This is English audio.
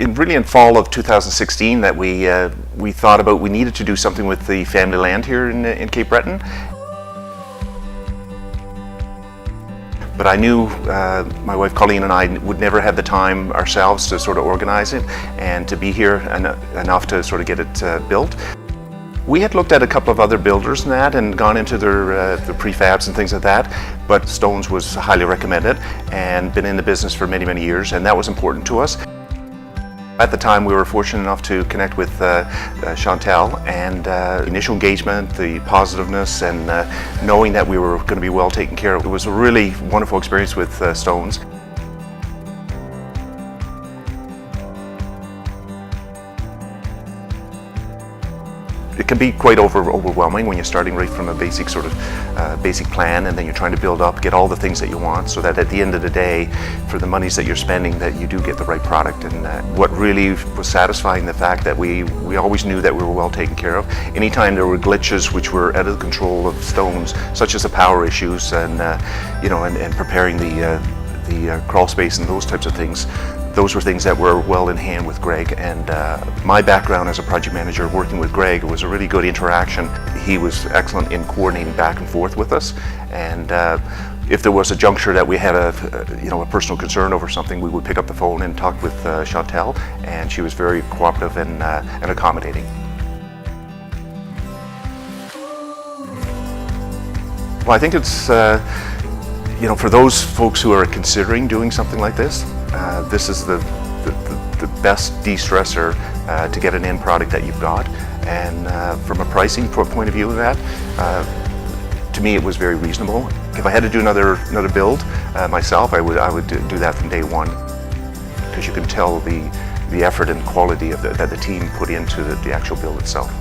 In fall of 2016 that we thought about we needed to do something with the family land here in Cape Breton. But I knew my wife Colleen and I would never have the time ourselves to sort of organize it and to be here enough to sort of get it built. We had looked at a couple of other builders and that and gone into their prefabs and things like that, but Stones was highly recommended and been in the business for many, many years, and that was important to us. At the time we were fortunate enough to connect with Chantal, and initial engagement, the positiveness, and knowing that we were going to be well taken care of. It was a really wonderful experience with Stones. It can be quite overwhelming when you're starting right from a basic basic plan, and then you're trying to build up, get all the things that you want, so that at the end of the day, for the monies that you're spending, that you do get the right product. And what really was satisfying, the fact that we always knew that we were well taken care of. Anytime there were glitches which were out of the control of Stones, such as the power issues and and preparing the crawl space and those types of things, those were things that were well in hand with Greg. And my background as a project manager working with Greg, it was a really good interaction. He was excellent in coordinating back and forth with us, and if there was a juncture that we had a personal concern over something, we would pick up the phone and talk with Chantal, and she was very cooperative and accommodating. Well, I think it's for those folks who are considering doing something like this, this is the best de-stressor to get an end product that you've got. And from a pricing point of view of that, to me it was very reasonable. If I had to do another build myself, I would do that from day one, because you can tell the effort and quality that the team put into the actual build itself.